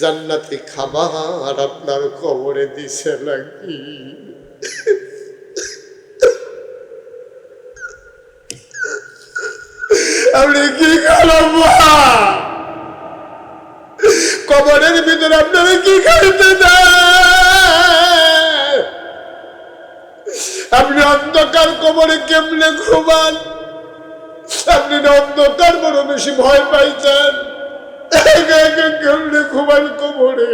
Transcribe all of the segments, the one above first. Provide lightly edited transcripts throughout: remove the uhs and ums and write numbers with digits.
জান্নাতি খাবার আপনার কবরে দিছে নাকি? আপনি কি খারাপ কবরের ভিতরে আপনারা কি খাইতে দেন? আপনি অন্ধকার কবরে কেমনে ঘুমান? আপনি অন্ধকার বড় বেশি ভয় পাইছেন, কেমনে ঘুমান কবরে?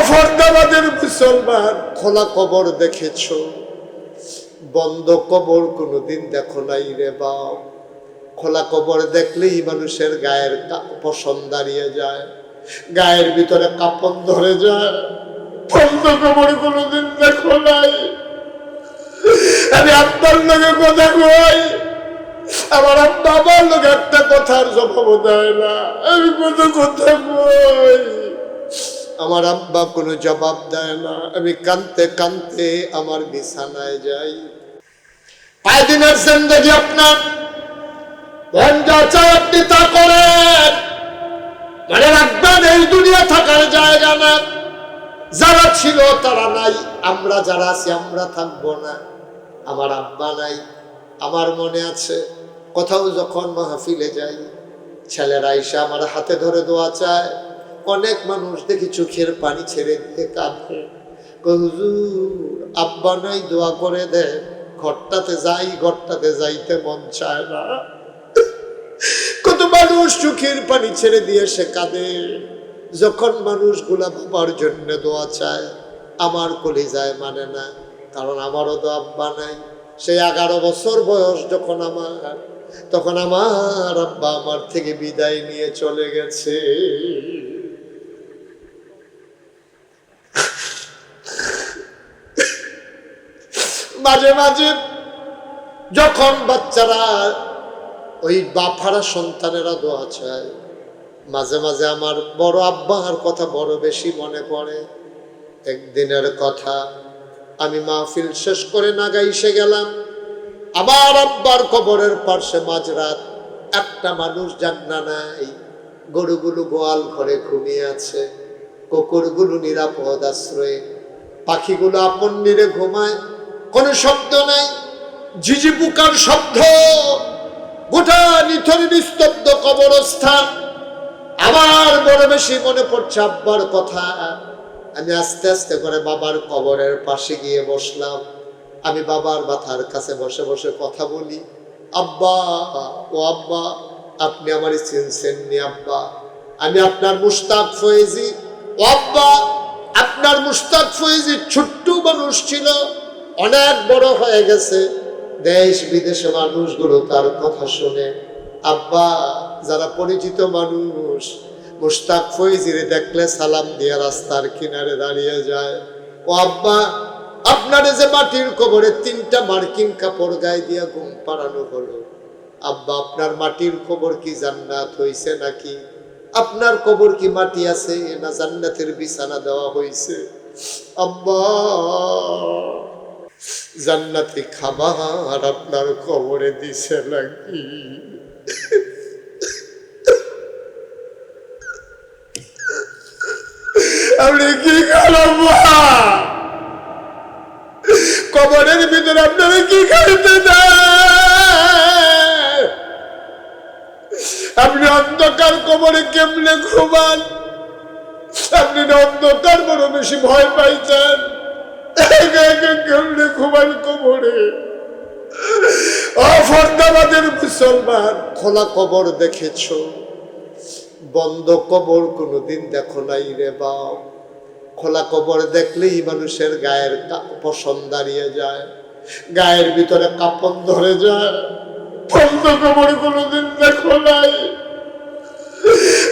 ফর্দাবাদের মুসলমান, খোলা কবর দেখেছ, বন্ধ কবর কোনোদিন দেখো নাই রে বাপ। খোলা কবর দেখলেই মানুষের গায়ের পশম দাঁড়িয়ে যায়, গায়ের ভিতরে কাপড় ধরে যায়। বন্ধ কবর কোনোদিন দেখো নাই। আমি আপনার লোকে কথা কই, আমার আব্বা আমার লোকে একটা কথার জবাব দেয় না। আমি কত কথা কই, আমার আব্বা কোনো জবাব দেয় না। আমি কাঁদতে কাঁদতে আমার বিছানায় যাই। কয়দিনের জিন্দেগি আপনার, যা চাই আপনি তা করেন, মানে রাখবেন এই দুনিয়া থাকার জায়গা না। যারা ছিল তারা নাই, আমরা যারা আছি আমরা থাকবো না। আমার আব্বা নাই। আমার মনে আছে কোথাও যখন মাহফিলে যাই, ছেলেরা এসে আমার হাতে ধরে দোয়া চায়। অনেক মানুষ দেখি চোখের পানি ছেড়ে দিয়ে কাঁদে, হুজুর আব্বা নাই, দোয়া করে দে। ঘরটাতে যাই, ঘরটাতে যাইতে মন চায় না। কত মানুষ চোখের পানি ছেড়ে দিয়ে সে কাঁদে। যখন মানুষগুলা বাবার জন্য দোয়া চায়, আমার কলিজায় মানে না, কারণ আমারও তো আব্বা নাই। সেই 11 বছর বয়স যখন আমার, তখন আমার আব্বা আমার থেকে বিদায় নিয়ে চলে গেছে। মাঝে মাঝে যখন বাচ্চারা, ওই বাপারা সন্তানেরা দোয়া চায়, মাঝে মাঝে আমার বড় আব্বার কথা বড় বেশি মনে পড়ে। একদিনের কথা, আমি মাহফিল শেষ করে নাগাইশে গেলাম। আমার আব্বার কবরের পাশে মাঝরাত, একটা মানুষ জাগনা নাই। গরুগুলো গোয়াল ঘরে ঘুমিয়ে আছে, কুকুরগুলো নিরাপদ আশ্রয়ে, পাখিগুলো আপন নিরে ঘুমায়, কোনো শব্দ নাই, ঝিঝি পোকার শব্দ। গোটা নিথর নিস্তব্ধ কবরস্থান। আমার বড় বেশি মনে পড়ছে আব্বার কথা। আমি আস্তে আস্তে করে বাবার কবরের পাশে গিয়ে বসলাম। আমি বাবার মাথার কাছে বসে বসে কথা বলি, আব্বা ও আব্বা, আপনি আমার চিনছেন নি আব্বা? আমি আপনার মুশতাক ফয়েজি। ও আব্বা, আপনার মুশতাক ফয়েজি ছোট্ট মানুষ ছিল, অনেক বড় হয়ে গেছে। দেশ বিদেশে মানুষগুলো তার কথা শুনে। আব্বা, যারা পরিচিত মানুষ মুশতাক ফয়েজিরে দেখলে সালাম দিয়ে রাস্তার কিনারে দাঁড়িয়ে যায়। ও আব্বা, আপনার যে মাটির কবরে 3টা মার্কিন কাপড় গায়ে দিয়া ঘুম পাড়ানো হলো, আব্বা আপনার মাটির কবর কি জান্নাত হইছে নাকি? আপনার কবর কি মাটি আছে না জান্নাতের বিছানা দেওয়া হয়েছে? আব্বা, জান্নাতি খাবার আপনার কবরে দিছে নাকি? আপনি কি খারাপ কবরের ভিতরে আপনারা কি খাইতে দেন? আপনি অন্ধকার কবরে কেমনে ঘুমান? আপনি অন্ধকার বড় বেশি ভয় পাইছেন, কেমনে ঘুমান কবরে? ফর্দাবাদের মুসলমান, খোলা কবর দেখেছ, বন্ধ কবর কোনোদিন দেখো নাই রে বাপ। খোলা কবর দেখলেই মানুষের গায়ের পশম দাঁড়িয়ে যায়, গায়ের ভিতরে কাপড় ধরে যায়। বন্ধ কবর কোনোদিন দেখো নাই।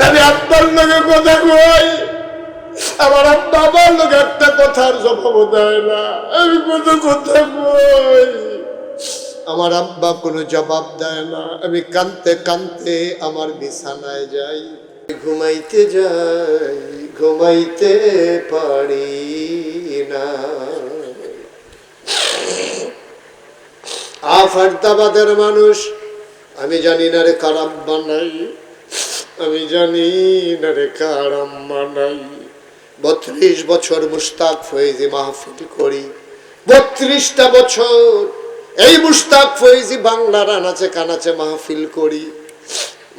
আমি আপনার লোকে কথা কই, আমার আব্বা আমার লোকে একটা কথার জবাব দেয় না। আমি কত কথা কই, আমার আব্বা কোনো জবাব দেয় না। আমি কাঁদতে কাঁদতে আমার বিছানায় যাই। ঘুমাইতে যাই, ঘুমাইতে পারি না। ফরিদাবাদের মানুষ, আমি জানি না রে কার আব্বা নাই, আমি জানি না রে কার আম্মা নাই। 32 বছর মুশতাক ফয়েজি মাহফিল করি, 32টা বছর এই মুশতাক ফয়েজি বাংলার আনাচে কানাচে মাহফিল করি।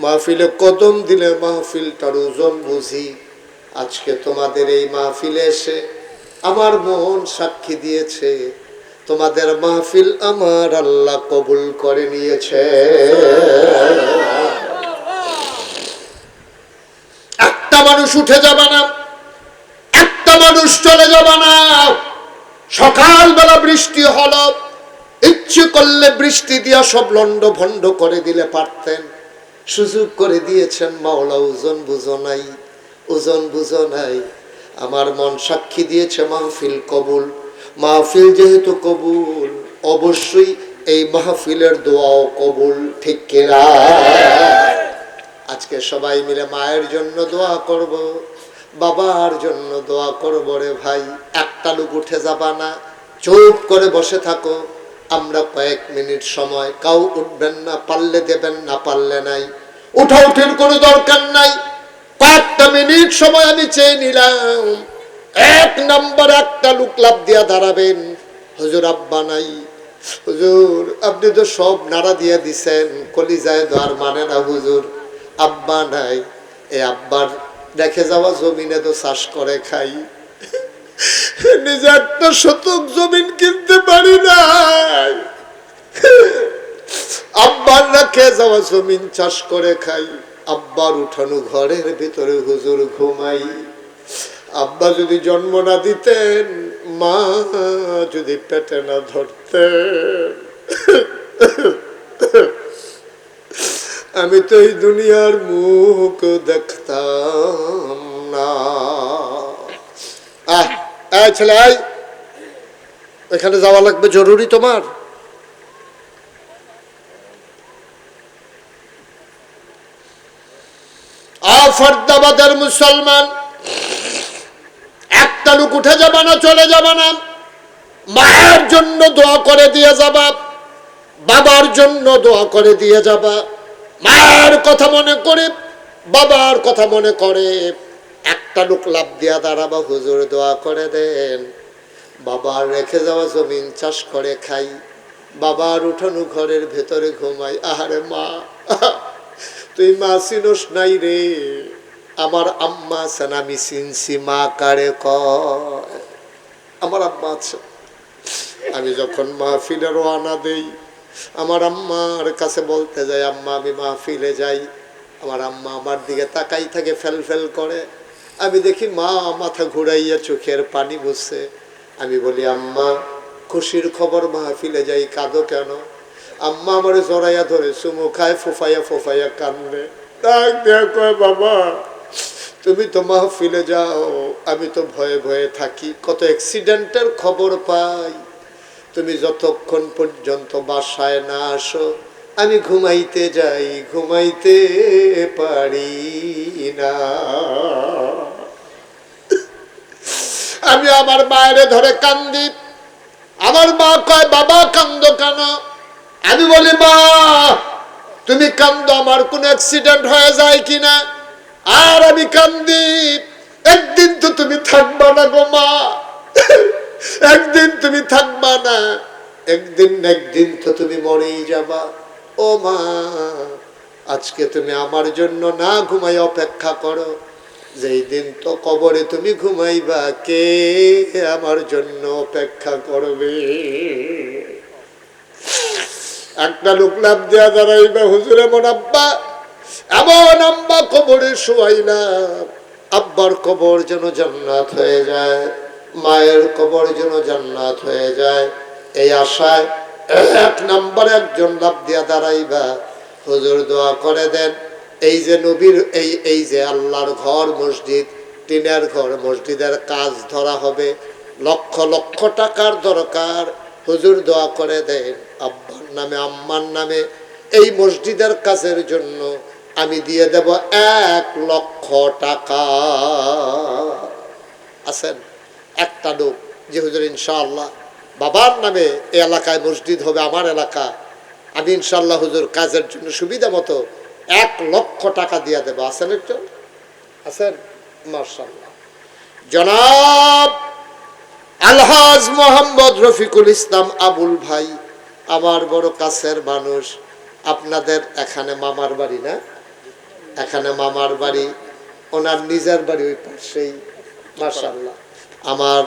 মাহফিলে কদম দিলে মাহফিলটার ওজন বুঝি। আজকে তোমাদের এই মাহফিলে এসে আমার মন সাক্ষী দিয়েছে, তোমাদের মাহফিল আমার আল্লাহ কবুল করে নিয়েছে। একটা মানুষ উঠে যাবে না, একটা মানুষ চলে যাবে না। সকালবেলা বৃষ্টি হলো, ইচ্ছে করলে বৃষ্টি দিয়া সব লন্ড ভন্ড করে দিলে পারতেন, সুযোগ করে দিয়েছেন মাওলা। ওজন বুঝো নাই, ওজন বুঝো নাই। আমার মন সাক্ষী দিয়েছে মাহফিল কবুল। মাহফিল যেহেতু কবুল, অবশ্যই এই মাহফিলের দোয়াও কবুল, ঠিক কিনা? আজকে সবাই মিলে মায়ের জন্য দোয়া করব, বাবার জন্য দোয়া করব। রে ভাই, একটা লোক উঠে যাবা না, চুপ করে বসে থাকো। আমরা কয়েক মিনিট সময়, কাউ উঠবেন না, পারলে দেবেন, না পারলে নাই। উঠাউঠির কোনো দরকার নাই। কয়েকটা মিনিট সময় আমি চেয়ে নিলাম। 1 নম্বর একটা লোক লাফ দিয়া দাঁড়াবেন, হুজুর আব্বা নাই। হুজুর আপনি তো সব নাড়া দিয়ে দিছেন, কলিজায় দোয়ার মানে না হুজুর, আব্বা নাই। এই আব্বার দেখে যাওয়া জমিনে তো চাষ করে খাই, নিজে একটা শতক জমিন কিনতে পারি নাই। আব্বার রেখে যাওয়া জমিন চাষ করে খাই। আব্বার উঠানো ঘরের ভিতরে হুজুর ঘুমাই। আব্বা যদি জন্ম না দিতেন, মা যদি পেটে না ধরতেন, আমি তো এই দুনিয়ার মুখ দেখতাম না। ছেলে আয়, এখানে যাওয়া লাগবে, জরুরি তোমার। ফরদাবাদের মুসলমান, একটা লোক উঠে যাবা না, চলে যাবা না। মায়ের জন্য দোয়া করে দিয়ে যাবা, বাবার জন্য দোয়া করে দিয়ে যাবা। মায়ের কথা মনে করে, বাবার কথা মনে করে একটা লোক লাভ দিয়া দাঁড়াবা, হুজুর দোয়া করে দেন, বাবার রেখে যাওয়া জমিন চাষ করে খাই, বাবার উঠানো ঘরের ভেতরে ঘুমাই। আহারে মা, তুই মা চিনোস নাই রে, আমার আম্মা আছেন, আমি চিনছি। মা কারে কয়? আমার আম্মা আছে। আমি যখন মাহফিলে রওনা দেই, আমার আম্মার কাছে বলতে যাই, আম্মা আমি মাহফিলে যাই, আমার আম্মা আমার দিকে তাকাই থাকে, ফেল ফেল করে। আমি দেখি মা মাথা ঘুরাইয়া চোখের পানি মুছছে। আমি বলি, আম্মা খুশির খবর, মাহফিলে যাই, কাঁদো কেন? আম্মা আমারে জড়াইয়া ধরে চুমু খায়, ফোফাইয়া ফোফাইয়া কান্দে। ডাক দেয়া কয়, বাবা তুমি তো মাহফিলে যাও, আমি তো ভয়ে ভয়ে থাকি, কত অ্যাক্সিডেন্টের খবর পাই। তুমি যতক্ষণ পর্যন্ত বাসায় না আসো, আমি ঘুমাইতে যাই, ঘুমাইতে পারি না। আমি আমার মায়ের ধরে কান্দি। আমার মা কয়, বাবা কান্দো কেন? আমি বলি, মা তুমি কান্দো, আমার কোন অ্যাক্সিডেন্ট হয়ে যায় কিনা। আর আমি কান্দি, একদিন তো তুমি থাকবা না গো মা, একদিন তুমি থাকবা না, একদিন না একদিন তো তুমি মরেই যাবা। ও মা, আজকে তুমি আমার জন্য না ঘুমাই অপেক্ষা করো, যেই দিন তো কবরে তুমি ঘুমাইবা, কে আমার জন্য অপেক্ষা করবে? একটা লোক লাভ দেয়া দাঁড়াইবা, হুজুর এমন আব্বা, এমন আম্মা কবরে শোয়াইলাম, আব্বার কবর যেন জান্নাত হয়ে যায়, মায়ের কবর যেন জান্নাত হয়ে যায়। এই আশায় 1 নম্বরে একজন লাভ দিয়া দাঁড়াইবা, হুজুর দোয়া করে দেন, এই যে নবীর এই যে আল্লাহর ঘর মসজিদ, টিনের ঘর মসজিদের কাজ ধরা হবে, লক্ষ লক্ষ টাকার দরকার, হুজুর দোয়া করে দেন, আব্বার নামে আম্মার নামে এই মসজিদের কাজের জন্য আমি দিয়ে দেব 1 লক্ষ টাকা। আছেন একটা লোক যে হুজুর ইনশাআল্লাহ বাবার নামে এই এলাকায় মসজিদ হবে, আমার এলাকা, আমি ইনশাআল্লাহ হুজুর কাজের জন্য সুবিধা মতো 1,00,000 টাকা দিয়ে দেবো। আছেন একজন? আছেন? মাশাআল্লাহ। জনাব আলহাজ মোহাম্মদ রফিকুল ইসলাম আবুল ভাই, আমার বড় কাছের মানুষ। আপনাদের এখানে মামার বাড়ি না? এখানে মামার বাড়ি, ওনার নিজের বাড়ি ওই পাশেই। মাশাআল্লাহ। আমার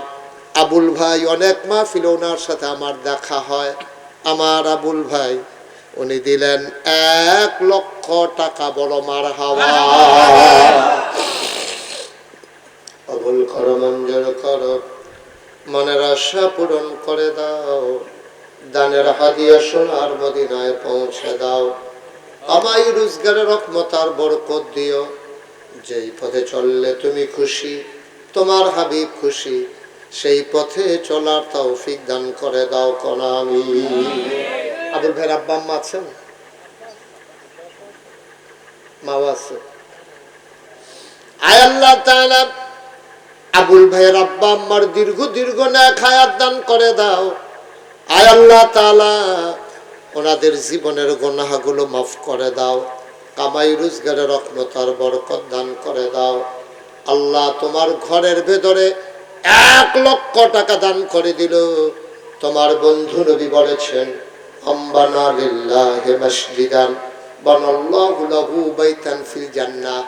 আবুল ভাই অনেক মাহফিল ওনার সাথে আমার দেখা হয়। আমার আবুল ভাই উনি দিলেন 1,00,000 টাকা। বড় মারহাবা। কবুল করো, মঞ্জুর করো, মনের আশা পূরণ করে দাও, দানের হাদিয়া সোনার মদিনায় পৌঁছে দাও। আমায় রোজগারের রহমত আর বরকত দিও। যেই পথে চললে তুমি খুশি, তোমার হাবিব খুশি, সেই পথে চলার তৌফিক দান করে দাও কোন আমিন। আবুল ভাইয়ের আব্বা আম্মা আছেন? মাও আছে? আয় আল্লাহ তাআলা আবুল ভাইয়ের আব্বা আম্মার দীর্ঘ নেক হায়াত দান করে দাও। আয় আল্লাহ তাআলা ওনাদের জীবনের গুনাহগুলো মাফ করে দাও। কামাই রোজগারের রহমত আর বরকত দান করে দাও। আল্লাহ তোমার ঘরের ভেতরে 1,00,000 টাকা দান করে দিল। তোমার বন্ধু নবী বলেছেন, আম্বানা লিল্লাহি মাসজিদান বানাল্লাহু লাহু বাইতান ফিল জান্নাহ।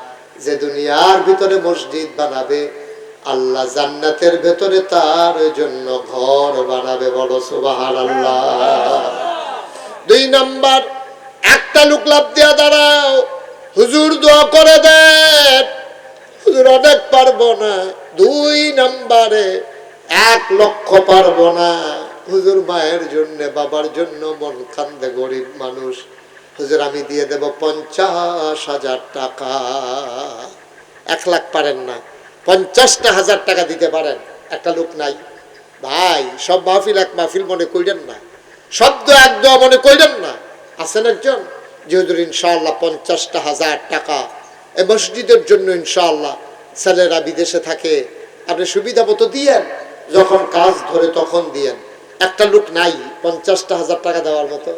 যে দুনিয়ার ভিতরে মসজিদ বানাবে, আল্লাহ জান্নাতের ভেতরে তার জন্য ঘর বানাবে। বলো সুবহানাল্লাহ। 2 নাম্বার, একটা লোক লাভ দিয়া দাঁড়াও, হুজুর দোয়া করে দেন। হুজুর অনেক পারবো না। 2 নাম্বারে 1,00,000 পারবো না। হুজুর মায়ের জন্য, বাবার জন্য মন কান্দে, গরিব মানুষ। হুজুর আমি দিয়ে দেব 50,000 টাকা। 1,00,000 পারেন না, 50,000 টাকা দিতে পারেন? একটা লোক নাই ভাই। সব মাহফিল এক মাহফিল মনে কইলেন না, শব্দ এক দোয়া মনে কইলেন না। আছেন একজন? যে হুজুর ইনশাআল্লাহ 50,000 টাকা এই মসজিদের জন্য ইনশাআল্লাহ। ছেলেরা বিদেশে থাকে, আপনি সুবিধা মতো দিয়েন, যখন কাজ ধরে তখন দিয়েন। একটা লোক নাই 50,000 টাকা দেওয়ার মতো?